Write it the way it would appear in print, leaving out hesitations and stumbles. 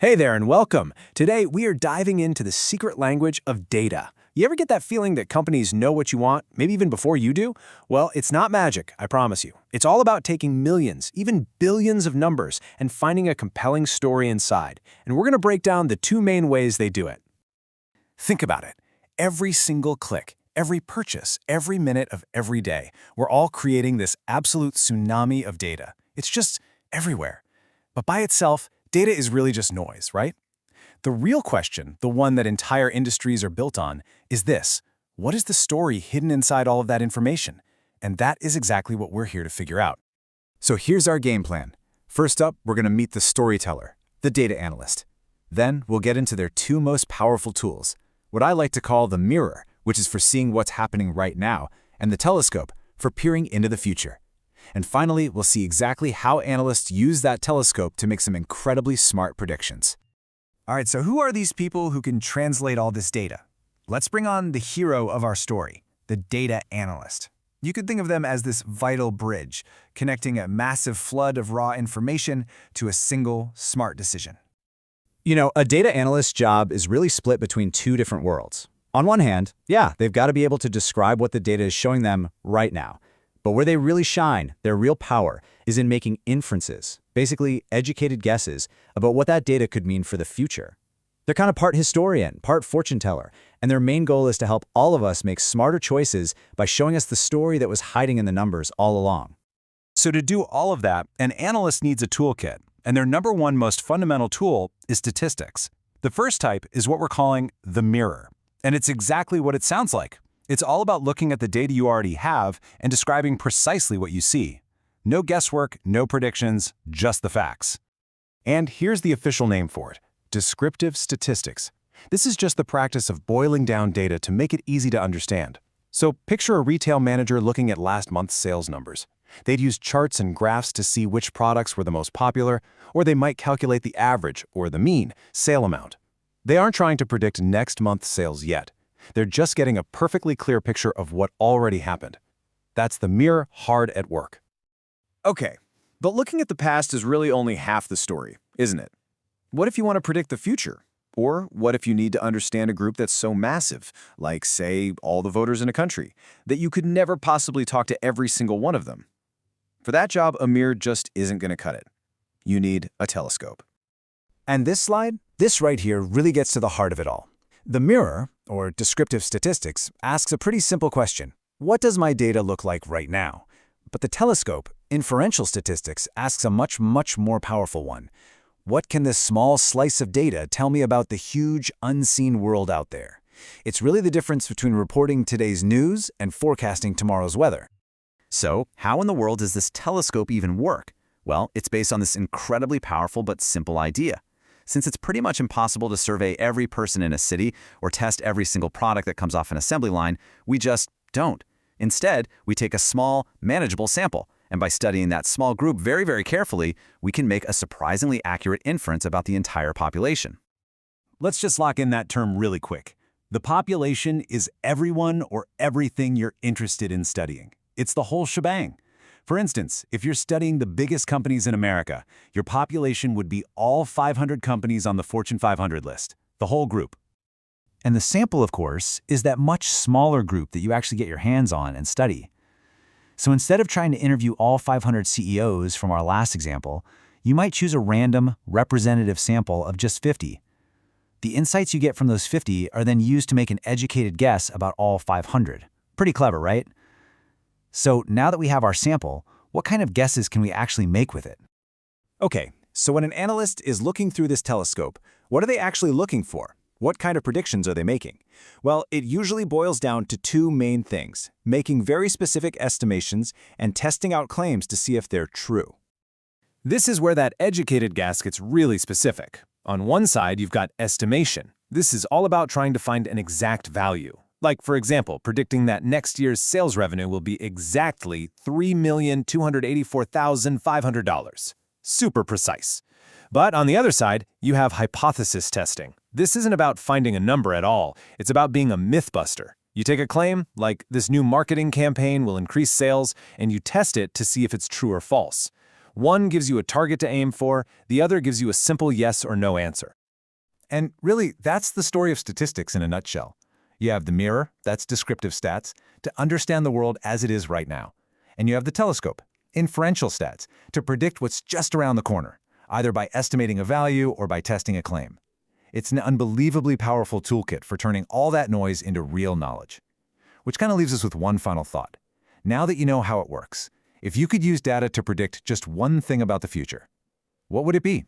Hey there and welcome. Today we are diving into the secret language of data. You ever get that feeling that companies know what you want, maybe even before you do? Well, it's not magic, I promise you. It's all about taking millions, even billions of numbers and finding a compelling story inside. And we're going to break down the two main ways they do it. Think about it. Every single click, every purchase, every minute of every day, we're all creating this absolute tsunami of data. It's just everywhere. But by itself, data is really just noise, right? The real question, the one that entire industries are built on, is this: what is the story hidden inside all of that information? And that is exactly what we're here to figure out. So here's our game plan. First up, we're going to meet the storyteller, the data analyst. Then we'll get into their two most powerful tools, what I like to call the mirror, which is for seeing what's happening right now, and the telescope, for peering into the future. And finally, we'll see exactly how analysts use that telescope to make some incredibly smart predictions. All right, so who are these people who can translate all this data? Let's bring on the hero of our story, the data analyst. You could think of them as this vital bridge, connecting a massive flood of raw information to a single smart decision. You know, a data analyst's job is really split between two different worlds. On one hand, they've got to be able to describe what the data is showing them right now. But where they really shine, their real power, is in making inferences, basically educated guesses about what that data could mean for the future. They're kind of part historian, part fortune teller, and their main goal is to help all of us make smarter choices by showing us the story that was hiding in the numbers all along. So to do all of that, an analyst needs a toolkit, and their number one most fundamental tool is statistics. The first type is what we're calling the mirror, and it's exactly what it sounds like. It's all about looking at the data you already have and describing precisely what you see. No guesswork, no predictions, just the facts. And here's the official name for it: descriptive statistics. This is just the practice of boiling down data to make it easy to understand. So picture a retail manager looking at last month's sales numbers. They'd use charts and graphs to see which products were the most popular, or they might calculate the average, or the mean, sale amount. They aren't trying to predict next month's sales yet. They're just getting a perfectly clear picture of what already happened. That's the mirror hard at work. Okay, but looking at the past is really only half the story, isn't it? What if you want to predict the future? Or what if you need to understand a group that's so massive, like, say, all the voters in a country, that you could never possibly talk to every single one of them? For that job, a mirror just isn't going to cut it. You need a telescope. And this slide, this right here, really gets to the heart of it all. The mirror, or descriptive statistics, asks a pretty simple question: what does my data look like right now? But the telescope, inferential statistics, asks a much more powerful one. What can this small slice of data tell me about the huge, unseen world out there? It's really the difference between reporting today's news and forecasting tomorrow's weather. So, how in the world does this telescope even work? Well, it's based on this incredibly powerful but simple idea. Since it's pretty much impossible to survey every person in a city or test every single product that comes off an assembly line, we just don't. Instead, we take a small, manageable sample, and by studying that small group very carefully, we can make a surprisingly accurate inference about the entire population. Let's just lock in that term really quick. The population is everyone or everything you're interested in studying. It's the whole shebang. For instance, if you're studying the biggest companies in America, your population would be all 500 companies on the Fortune 500 list, the whole group. And the sample, of course, is that much smaller group that you actually get your hands on and study. So instead of trying to interview all 500 CEOs from our last example, you might choose a random, representative sample of just 50. The insights you get from those 50 are then used to make an educated guess about all 500. Pretty clever, right? So now that we have our sample, what kind of guesses can we actually make with it? Okay, so when an analyst is looking through this telescope, what are they actually looking for? What kind of predictions are they making? Well, it usually boils down to two main things: making very specific estimations and testing out claims to see if they're true. This is where that educated guess gets really specific. On one side, you've got estimation. This is all about trying to find an exact value. Like, for example, predicting that next year's sales revenue will be exactly $3,284,500. Super precise. But on the other side, you have hypothesis testing. This isn't about finding a number at all. It's about being a mythbuster. You take a claim, like this new marketing campaign will increase sales, and you test it to see if it's true or false. One gives you a target to aim for, the other gives you a simple yes or no answer. And really, that's the story of statistics in a nutshell. You have the mirror, that's descriptive stats, to understand the world as it is right now. And you have the telescope, inferential stats, to predict what's just around the corner, either by estimating a value or by testing a claim. It's an unbelievably powerful toolkit for turning all that noise into real knowledge. Which kind of leaves us with one final thought. Now that you know how it works, if you could use data to predict just one thing about the future, what would it be?